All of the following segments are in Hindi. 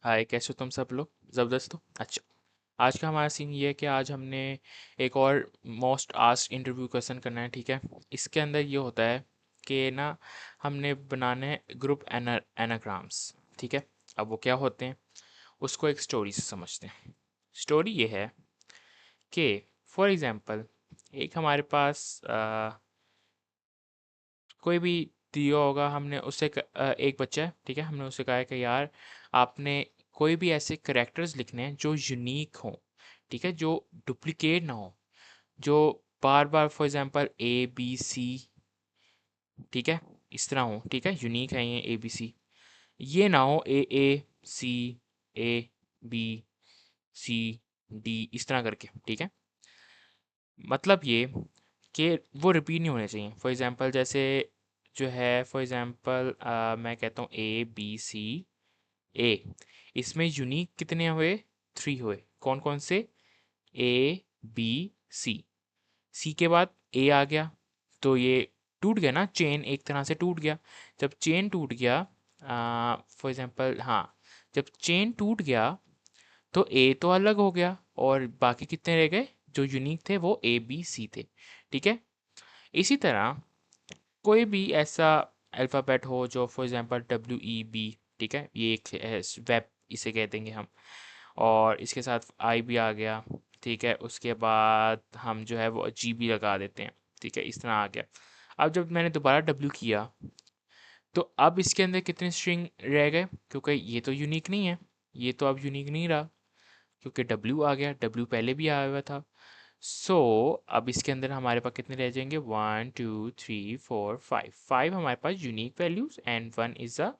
हाय, कैसे हो तुम सब लोग? ज़बरदस्त हो? अच्छा। आज का हमारा सीन ये है कि आज हमने एक और मोस्ट आस्क्ड इंटरव्यू क्वेश्चन करना है, ठीक है। इसके अंदर ये होता है कि ना हमने बनाने हैं ग्रुप एनाग्राम्स, ठीक है। अब वो क्या होते हैं उसको एक स्टोरी से समझते हैं। स्टोरी ये है कि फॉर एग्जांपल एक हमारे पास कोई भी दिया होगा, हमने उससे एक बच्चा है, ठीक है। हमने उससे कहा है कि यार आपने कोई भी ऐसे करेक्टर्स लिखने हैं जो यूनिक हों, ठीक है, जो डुप्लीकेट ना हो, जो बार बार for example A B C, ठीक है, इस तरह हो, ठीक है, यूनिक है ये ए बी सी। ये ना हो ए ए सी ए बी सी डी इस तरह करके, ठीक है। मतलब ये कि वो रिपीट नहीं होने चाहिए। फॉर एग्जांपल जैसे जो है, फॉर एग्जांपल मैं कहता हूँ ए बी सी ए, इसमें यूनिक कितने हुए? 3 हुए। कौन कौन से? ए बी सी। सी के बाद ए आ गया, तो ये टूट गया ना, चेन एक तरह से टूट गया। जब चेन टूट गया, फॉर एग्जांपल हाँ, जब चेन टूट गया तो ए तो अलग हो गया और बाकी कितने रह गए जो यूनिक थे? वो ए बी सी थे, ठीक है। इसी तरह कोई भी ऐसा अल्फ़ाबेट हो जो for example W E B, ठीक है, ये एक वेब इसे कह देंगे हम, और इसके साथ आई भी आ गया, ठीक है। उसके बाद हम जो है वो जी भी लगा देते हैं, ठीक है, इस तरह आ गया। अब जब मैंने दोबारा डब्ल्यू किया तो अब इसके अंदर कितने स्ट्रिंग रह गए? क्योंकि ये तो यूनिक नहीं है, ये तो अब यूनिक नहीं रहा, क्योंकि डब्ल्यू आ गया, डब्ल्यू पहले भी आया हुआ था। सो अब इसके अंदर हमारे पास कितने रह जाएंगे? 1 2 3 4 5, 5 हमारे पास unique values and 1 is a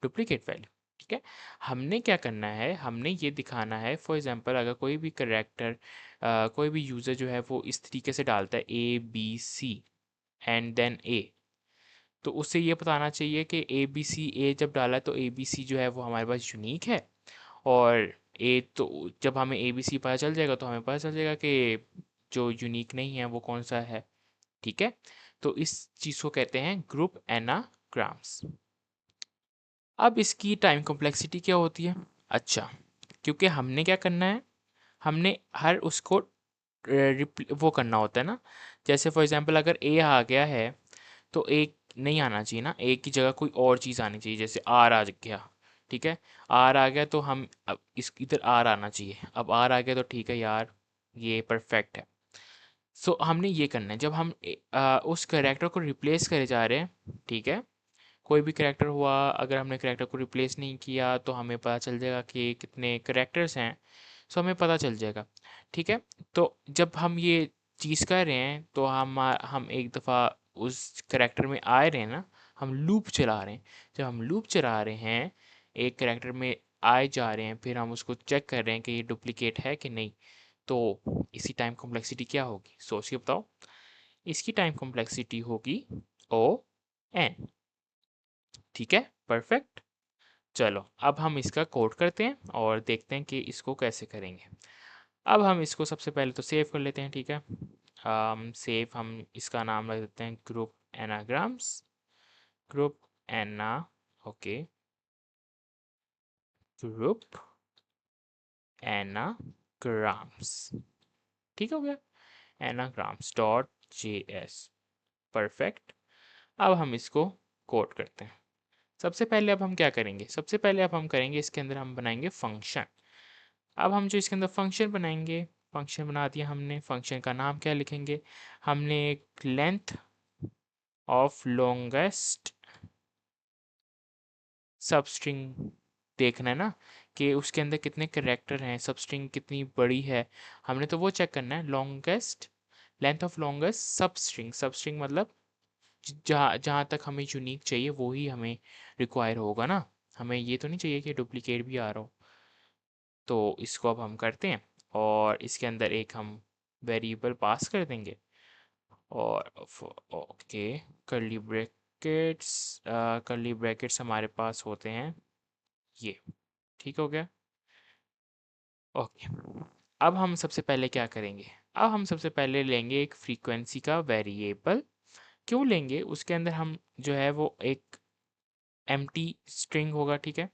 duplicate value, ठीक है। हमने क्या करना है, हमने ये दिखाना है फॉर एग्जांपल अगर कोई भी करेक्टर कोई भी यूज़र जो है वो इस तरीके से डालता है A B C and then A, तो उससे ये बताना चाहिए कि ए बी सी ए जब डाला है तो ए बी सी जो है वो हमारे पास यूनिक है, और ए तो जब हमें ए बी सी पता चल जाएगा तो हमें पता चल जाएगा कि जो यूनिक नहीं है वो कौन सा है, ठीक है। तो इस चीज़ को कहते हैं ग्रुप एनाग्राम्स। अब इसकी टाइम कॉम्प्लेक्सिटी क्या होती है? अच्छा, क्योंकि हमने क्या करना है, हमने हर उसको वो करना होता है ना। जैसे फॉर एग्जांपल अगर ए आ गया है तो एक नहीं आना चाहिए ना, ए की जगह कोई और चीज़ आनी चाहिए, जैसे आर आ गया, ठीक है। आर आ गया तो हम अब इस इधर आर आना चाहिए। अब आर आ गया तो ठीक है यार, ये परफेक्ट है। सो हमने ये करना है, जब हम उस करेक्टर को रिप्लेस करे जा रहे हैं, ठीक है। कोई भी करेक्टर हुआ, अगर हमने करेक्टर को रिप्लेस नहीं किया तो हमें पता चल जाएगा कि कितने करेक्टर्स हैं। सो हमें पता चल जाएगा, ठीक है। तो जब हम ये चीज़ कर रहे हैं तो हम एक दफ़ा उस करेक्टर में आ रहे हैं ना, हम लूप चला रहे हैं। जब हम लूप चला रहे हैं, एक करेक्टर में आए जा रहे हैं, फिर हम उसको चेक कर रहे हैं कि ये डुप्लीकेट है कि नहीं। तो इसी टाइम कॉम्प्लेक्सिटी क्या होगी, सोच के बताओ। इसकी टाइम कॉम्प्लेक्सिटी होगी ओ एन, ठीक है, परफेक्ट। चलो अब हम इसका कोड करते हैं और देखते हैं कि इसको कैसे करेंगे। अब हम इसको सबसे पहले तो सेव कर लेते हैं, ठीक है। सेव, हम इसका नाम रख देते हैं ग्रुप एनाग्राम्स। ग्रुप एना, ओके, ग्रुप एनाग्राम्स, ठीक हो गया। Anagrams dot J S, perfect. अब हम इसको कोड करते हैं। सबसे पहले अब हम क्या करेंगे, सबसे पहले अब हम करेंगे इसके अंदर हम बनाएंगे फंक्शन। अब हम जो इसके अंदर फंक्शन बनाएंगे, फंक्शन बना दिया हमने, फंक्शन का नाम क्या लिखेंगे? हमने एक लेंथ ऑफ लॉन्गेस्ट सब स्ट्रिंग देखना है ना, कि उसके अंदर कितने करेक्टर हैं, सब स्ट्रिंग कितनी बड़ी है, हमने तो वो चेक करना है। लॉन्गेस्ट, लेंथ ऑफ लॉन्गेस्ट सब स्ट्रिंग, सब स्ट्रिंग मतलब जहाँ जहाँ तक हमें यूनिक चाहिए वो ही हमें रिक्वायर होगा ना। हमें ये तो नहीं चाहिए कि डुप्लीकेट भी आ रहा हो। तो इसको अब हम करते हैं और इसके अंदर एक हम वेरिएबल पास कर देंगे, और okay, curly brackets, curly brackets हमारे पास होते हैं ये, ठीक हो गया, ओके। अब हम सबसे पहले क्या करेंगे, अब हम सबसे पहले लेंगे एक फ्रीक्वेंसी का वेरिएबल। क्यों लेंगे? उसके अंदर हम जो है वो एक एम्प्टी स्ट्रिंग होगा, ठीक है।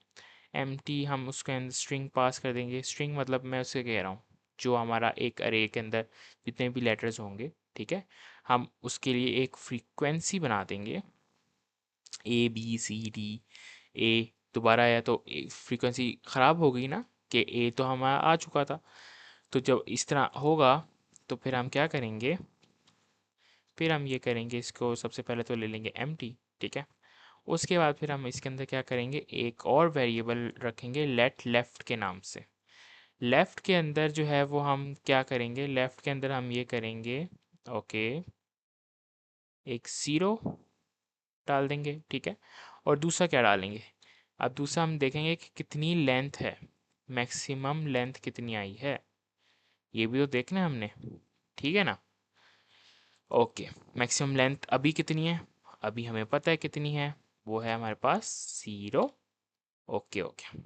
एम्प्टी हम उसके अंदर स्ट्रिंग पास कर देंगे। स्ट्रिंग मतलब मैं उससे कह रहा हूँ जो हमारा एक अरे के अंदर जितने भी लेटर्स होंगे, ठीक है, हम उसके लिए एक फ्रीक्वेंसी बना देंगे, ए बी सी डी ए। दोबारा आया तो फ्रीक्वेंसी ख़राब हो गई ना, कि ए तो हमारा आ चुका था। तो जब इस तरह होगा तो फिर हम क्या करेंगे, फिर हम ये करेंगे, इसको सबसे पहले तो ले लेंगे एम्प्टी, ठीक है। उसके बाद फिर हम इसके अंदर क्या करेंगे, एक और वेरिएबल रखेंगे लेट लेफ़्ट के नाम से। लेफ़्ट के अंदर जो है वो हम क्या करेंगे, लेफ़्ट के अंदर हम ये करेंगे, ओके, एक ज़ीरो डाल देंगे, ठीक है। और दूसरा क्या डालेंगे, अब दूसरा हम देखेंगे कि कितनी लेंथ है, मैक्सिमम लेंथ कितनी आई है, ये भी तो देखना है हमने, ठीक है ना। ओके, मैक्सिमम लेंथ अभी कितनी है, अभी हमें पता है कितनी है, वो है हमारे पास ज़ीरो। Okay okay.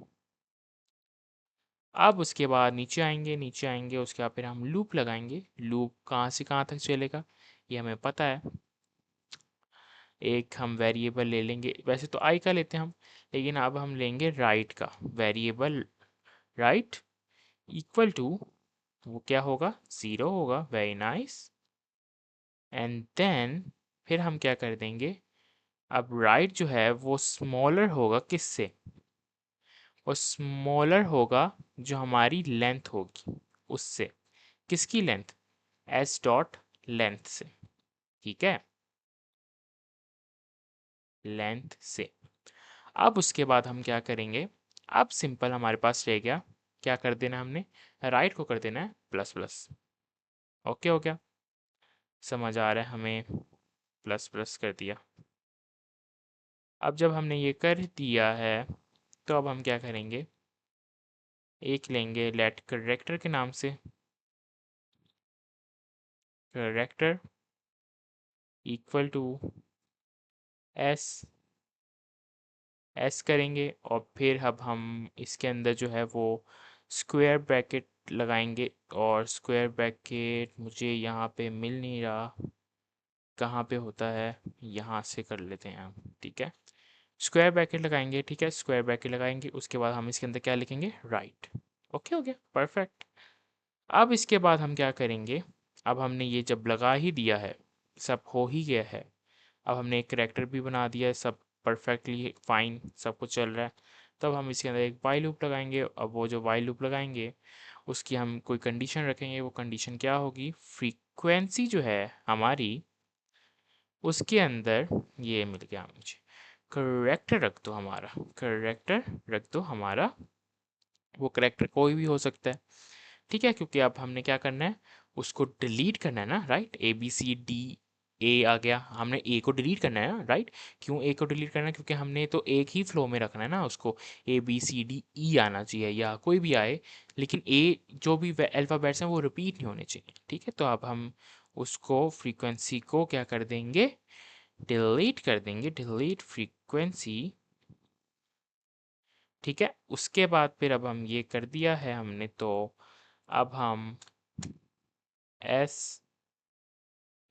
अब उसके बाद नीचे आएंगे, नीचे आएंगे, उसके बाद फिर हम लूप लगाएंगे। लूप कहाँ से कहाँ तक चलेगा ये हमें पता है। एक हम वेरिएबल ले लेंगे, वैसे तो आई का लेते हैं हम, लेकिन अब हम लेंगे राइट का वेरिएबल। राइट इक्वल टू, वो क्या होगा, ज़ीरो होगा, वेरी नाइस। एंड देन फिर हम क्या कर देंगे, अब राइट जो है वो स्मॉलर होगा किससे, वो स्मॉलर होगा जो हमारी लेंथ होगी उससे। किसकी लेंथ, एस डॉट लेंथ से, ठीक है, लेंथ से। अब उसके बाद हम क्या करेंगे, अब सिंपल हमारे पास रह गया, क्या कर देना हमने, राइट को कर देना है प्लस प्लस। ओके हो गया, समझ आ रहा है हमें, प्लस प्लस कर दिया। अब जब हमने ये कर दिया है तो अब हम क्या करेंगे, एक लेंगे लेट करेक्टर के नाम से, character equal to S, S करेंगे, और फिर अब हम इसके अंदर जो है वो स्क्वायर ब्रैकेट लगाएंगे। और स्क्वायर ब्रैकेट मुझे यहाँ पे मिल नहीं रहा, कहाँ पे होता है, यहाँ से कर लेते हैं हम, ठीक है। स्क्वायर ब्रैकेट लगाएंगे, ठीक है, स्क्वायर ब्रैकेट लगाएंगे, उसके बाद हम इसके अंदर क्या लिखेंगे, राइट। ओके हो गया, परफेक्ट। अब इसके बाद हम क्या करेंगे, अब हमने ये जब लगा ही दिया है, सब हो ही गया है, अब हमने एक करैक्टर भी बना दिया है, सब परफेक्टली फाइन, सब कुछ चल रहा है। तब हम इसके अंदर एक वाइल लूप लगाएंगे। अब वो जो वाइल लूप लगाएंगे उसकी हम कोई कंडीशन रखेंगे। वो कंडीशन क्या होगी, फ्रीक्वेंसी जो है हमारी उसके अंदर, ये मिल गया मुझे, करेक्टर रख दो हमारा, करेक्टर रख दो हमारा। वो करेक्टर कोई भी हो सकता है, ठीक है, क्योंकि अब हमने क्या करना है, उसको डिलीट करना है ना, right. A B C D A आ गया, हमने ए को डिलीट करना है ना, राइट। क्यों ए को डिलीट करना है, क्योंकि हमने तो एक ही फ्लो में रखना है ना उसको, ए बी सी डी ई आना चाहिए या कोई भी आए, लेकिन ए जो भी अल्फ़ाबेट्स हैं वो रिपीट नहीं होने चाहिए, ठीक है। तो अब हम उसको फ्रीक्वेंसी को क्या कर देंगे, डिलीट कर देंगे, डिलीट फ्रीक्वेंसी, ठीक है। उसके बाद फिर अब हम ये कर दिया है हमने, तो अब हम एस,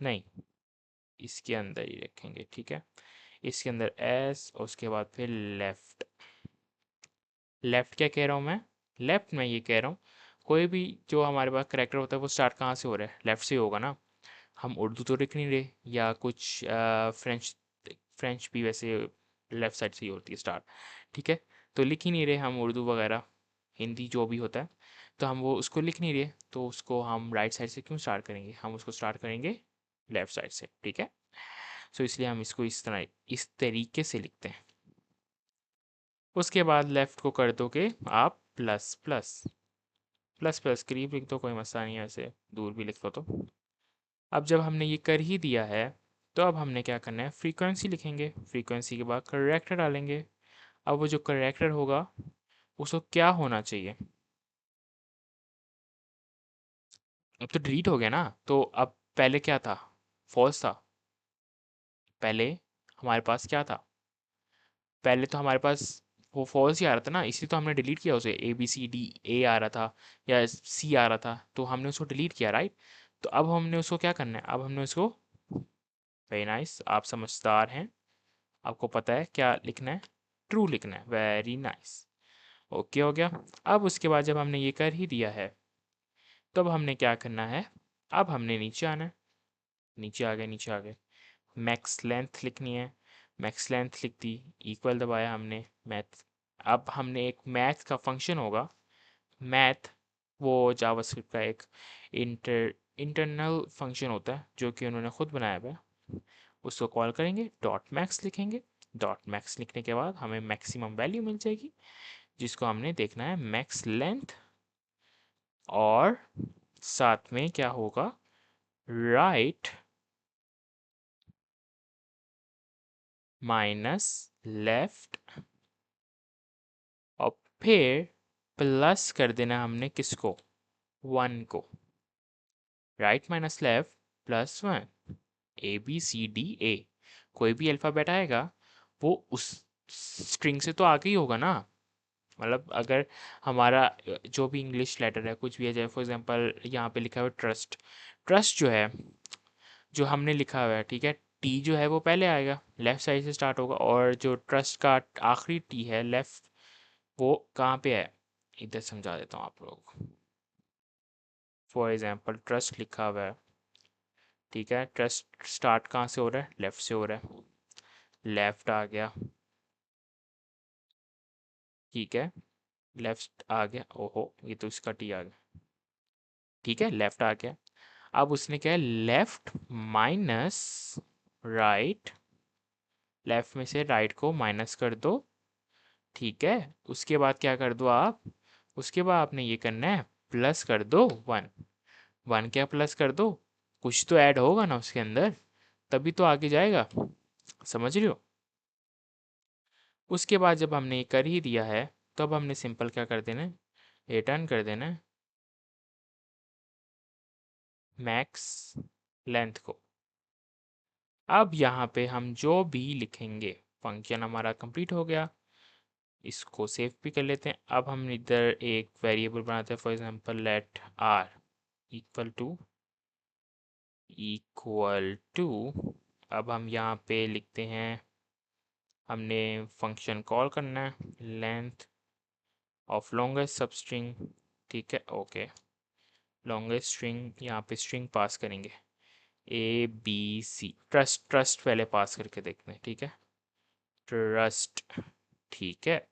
नहीं, इसके अंदर ही रखेंगे, ठीक है, इसके अंदर एस, उसके बाद फिर लेफ्ट। लेफ्ट क्या कह रहा हूँ मैं, लेफ्ट में ये कह रहा हूँ, कोई भी जो हमारे पास करेक्टर होता है वो स्टार्ट कहाँ से हो रहा है, लेफ्ट से होगा ना। हम उर्दू तो लिख नहीं रहे, या कुछ फ्रेंच, फ्रेंच भी वैसे लेफ्ट साइड से ही होती है स्टार्ट, ठीक है। तो लिख ही नहीं रहे हम उर्दू वगैरह, हिंदी जो भी होता है, तो हम वो उसको लिख नहीं रहे, तो उसको हम राइट साइड से क्यों स्टार्ट करेंगे, हम उसको स्टार्ट करेंगे लेफ्ट साइड से, ठीक है। सो इसलिए हम इसको इस तरह, इस तरीके से लिखते हैं। उसके बाद लेफ्ट को कर दोगे आप प्लस प्लस, प्लस प्लस करीब लिख दो, कोई मसला नहीं है, ऐसे दूर भी लिख दो तो। अब जब हमने ये कर ही दिया है तो अब हमने क्या करना है, फ्रीक्वेंसी लिखेंगे, फ्रीक्वेंसी के बाद करेक्टर डालेंगे। अब वो जो करेक्टर होगा उसको क्या होना चाहिए, अब तो डिलीट हो गया ना, तो अब पहले क्या था, फॉल्स था। पहले हमारे पास क्या था, पहले तो हमारे पास वो फॉल्स ही आ रहा था ना, इसलिए तो हमने डिलीट किया उसे, ए बी सी डी ए आ रहा था या सी आ रहा था, तो हमने उसको डिलीट किया, राइट। तो अब हमने उसको क्या करना है, अब हमने उसको, वेरी नाइस, आप समझदार हैं, आपको पता है क्या लिखना है, ट्रू लिखना है, वेरी नाइस। ओके हो गया। अब उसके बाद जब हमने ये कर ही दिया है, तो अब हमने क्या करना है, अब हमने नीचे आना है। नीचे आ गए, नीचे आ गए। मैक्स लेंथ लिखनी है, मैक्स लेंथ लिख दी, इक्वल दबाया हमने मैथ। अब हमने एक मैथ का फंक्शन होगा, मैथ वो जावास्क्रिप्ट का एक इंटरनल फंक्शन होता है जो कि उन्होंने खुद बनाया हुआ है। उसको कॉल करेंगे, डॉट मैक्स लिखेंगे। डॉट मैक्स लिखने के बाद हमें मैक्सिमम वैल्यू मिल जाएगी, जिसको हमने देखना है मैक्स लेंथ, और साथ में क्या होगा, राइट माइनस लेफ्ट, और फिर प्लस कर देना हमने किसको, 1 को। Right minus left plus 1, ABCDA। कोई भी अल्फ़ाबेट आएगा वो उस स्ट्रिंग से तो आगे ही होगा ना। मतलब अगर हमारा जो भी इंग्लिश लेटर है कुछ भी है, जैसे फॉर एग्जांपल यहाँ पे लिखा हुआ है ट्रस्ट, ट्रस्ट जो है, जो हमने लिखा हुआ है, ठीक है, टी जो है वो पहले आएगा, लेफ्ट साइड से स्टार्ट होगा, और जो ट्रस्ट का आखिरी टी है लेफ्ट, वो कहाँ पे है, इधर समझा देता हूँ आप लोगों को। फॉर एग्जांपल ट्रस्ट लिखा हुआ है, ठीक है, ट्रस्ट स्टार्ट कहाँ से हो रहा है, लेफ्ट से हो रहा है, लेफ्ट आ गया, ठीक है, लेफ्ट आ गया, ओहो ये तो इसका टी आ गया, ठीक है, लेफ्ट आ गया। अब उसने क्या है, लेफ्ट माइनस राइट, लेफ्ट में से राइट को माइनस कर दो, ठीक है। उसके बाद क्या कर दो आप, उसके बाद आपने ये करना है, प्लस कर दो 1। 1 क्या प्लस कर दो, कुछ तो ऐड होगा ना उसके अंदर, तभी तो आगे जाएगा, समझ रहे हो। उसके बाद जब हमने ये कर ही दिया है, तो अब हमने सिंपल क्या कर देना है, रिटर्न कर देना है मैक्स लेंथ को। अब यहाँ पे हम जो भी लिखेंगे, फंक्शन हमारा कंप्लीट हो गया, इसको सेव भी कर लेते हैं। अब हम इधर एक वेरिएबल बनाते हैं, for example let R equal to equal to, अब हम यहाँ पे लिखते हैं, हमने फंक्शन कॉल करना है लेंथ ऑफ लॉन्गेस्ट सब स्ट्रिंग, ठीक है, ओके, लॉन्गेस्ट स्ट्रिंग, यहाँ पे स्ट्रिंग पास करेंगे ABC, ट्रस्ट, ट्रस्ट पहले पास करके देखते हैं, ठीक है, ट्रस्ट, ठीक है।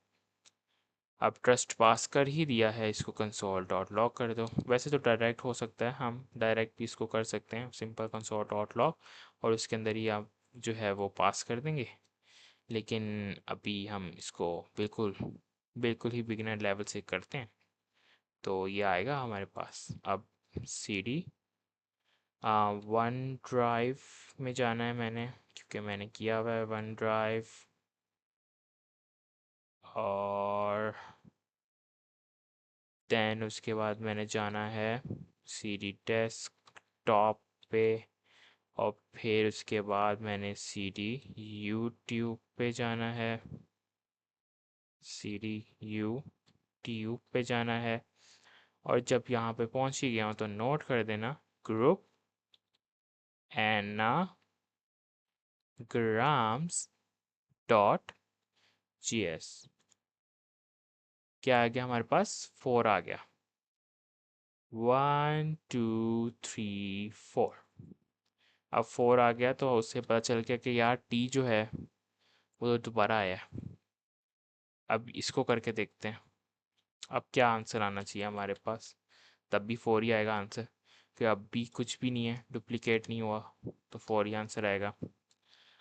अब ट्रस्ट पास कर ही दिया है, इसको कंसोल डॉट लॉग कर दो। वैसे तो डायरेक्ट हो सकता है, हम डायरेक्ट भी इसको कर सकते हैं, सिंपल कंसोल डॉट लॉग, और उसके अंदर ही आप जो है वो पास कर देंगे। लेकिन अभी हम इसको बिल्कुल बिल्कुल ही बिगिनर लेवल से करते हैं, तो ये आएगा हमारे पास। अब CD वन ड्राइव में जाना है मैंने, क्योंकि मैंने किया हुआ है वन ड्राइव, और देन उसके बाद मैंने जाना है CD डेस्कटॉप पे, और फिर उसके बाद मैंने CD यूट्यूब पे जाना है, CD यूट्यूब पे जाना है। और जब यहाँ पे पहुँच ही गया हूँ तो नोट कर देना ग्रुप एनाग्राम्स डॉट GS। क्या आ गया हमारे पास, 4 आ गया, 1 2 3 4। अब 4 आ गया तो उससे पता चल गया कि यार टी जो है वो तो दोबारा आया है। अब इसको करके देखते हैं, अब क्या आंसर आना चाहिए हमारे पास, तब भी 4 ही आएगा आंसर, कि अब भी कुछ भी नहीं है, डुप्लीकेट नहीं हुआ, तो 4 ही आंसर आएगा।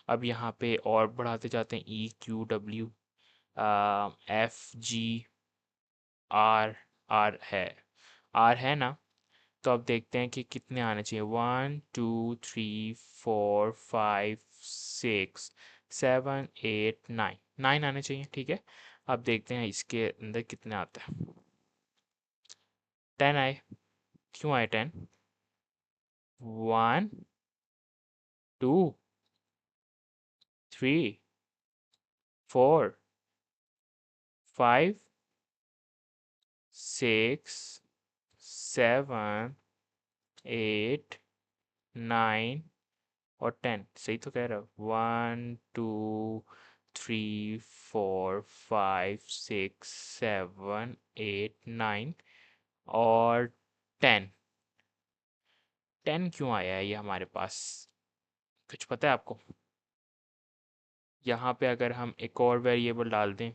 अब यहाँ पे और बढ़ाते जाते हैं, EQ W FG R, R है ना, तो अब देखते हैं कि कितने आने चाहिए, 1 2 3 4 5 6 7 8 9, 9 आने चाहिए, ठीक है। अब देखते हैं इसके अंदर कितने आते हैं, 10 आए। क्यों आए 10, 1 2 3 4 5 6 7 8 9 और 10, सही तो कह रहा हूँ, 1 2 3 4 5 6 7 8 9 और 10। 10 क्यों आया है ये हमारे पास, कुछ पता है आपको? यहाँ पे अगर हम एक और वेरिएबल डाल दें,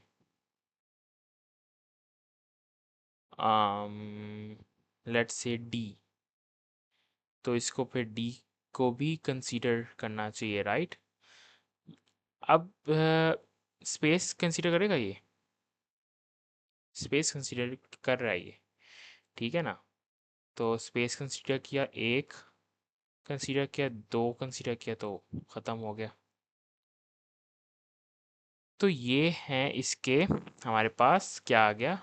लेट्स से डी, तो इसको फिर डी को भी कंसीडर करना चाहिए, राइट? अब स्पेस कंसीडर करेगा ये? स्पेस कंसीडर कर रहा है ये, ठीक है ना? तो स्पेस कंसीडर किया, एक कंसीडर किया, दो कंसीडर किया, तो ख़त्म हो गया। तो ये हैं इसके, हमारे पास क्या आ गया,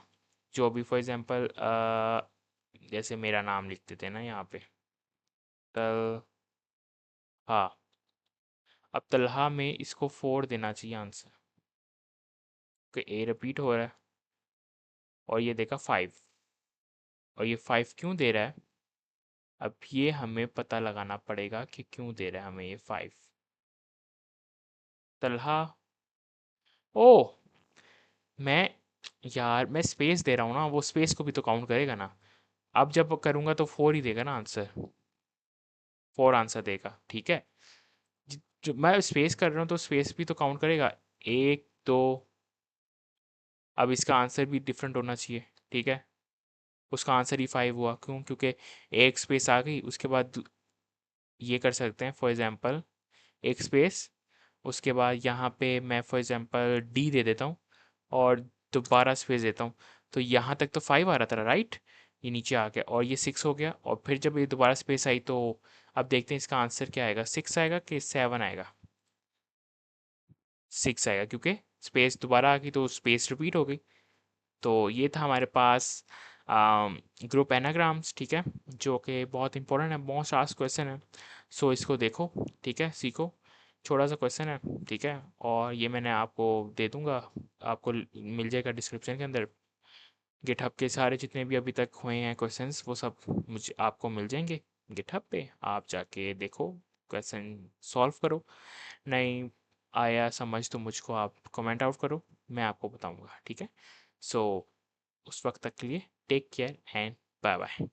जो भी फॉर एग्जांपल जैसे मेरा नाम लिख देते हैं ना यहाँ पे, तल, हाँ, अब तलहा में इसको 4 देना चाहिए आंसर, कि ए रिपीट हो रहा है, और ये देखा 5, और ये 5 क्यों दे रहा है? अब ये हमें पता लगाना पड़ेगा कि क्यों दे रहा है हमें ये 5। तलहा, ओ, मैं, यार मैं स्पेस दे रहा हूँ ना, वो स्पेस को भी तो काउंट करेगा ना। अब जब करूँगा तो 4 ही देगा ना आंसर, 4 आंसर देगा, ठीक है। जो मैं स्पेस कर रहा हूँ तो स्पेस भी तो काउंट करेगा, एक दो। अब इसका आंसर भी डिफरेंट होना चाहिए, ठीक है। उसका आंसर ही 5 हुआ, क्यों? क्योंकि एक स्पेस आ गई, उसके बाद ये कर सकते हैं फॉर एग्जांपल, एक स्पेस, उसके बाद यहाँ पे मैं फॉर एग्जांपल डी दे देता हूँ, और दोबारा स्पेस देता हूँ, तो यहाँ तक तो 5 आ रहा था, राइट? ये नीचे आ गया और ये 6 हो गया, और फिर जब ये दोबारा स्पेस आई तो अब देखते हैं इसका आंसर क्या आएगा, 6 आएगा कि 7 आएगा? 6 आएगा, क्योंकि स्पेस दोबारा आ गई तो स्पेस रिपीट हो गई। तो ये था हमारे पास ग्रुप एनाग्राम्स, ठीक है, जो कि बहुत इंपॉर्टेंट है, मोस्ट आस्क्ड क्वेश्चन है। सो इसको देखो, ठीक है, सीखो, छोटा सा क्वेश्चन है, ठीक है। और ये मैंने आपको दे दूंगा, आपको मिल जाएगा डिस्क्रिप्शन के अंदर, गिटहब के सारे जितने भी अभी तक हुए हैं क्वेश्चंस, वो सब मुझे आपको मिल जाएंगे गिटहब पे, आप जाके देखो, क्वेश्चन सॉल्व करो। नहीं आया समझ तो मुझको आप कमेंट आउट करो, मैं आपको बताऊंगा, ठीक है। सो उस वक्त तक के लिए take care and bye bye.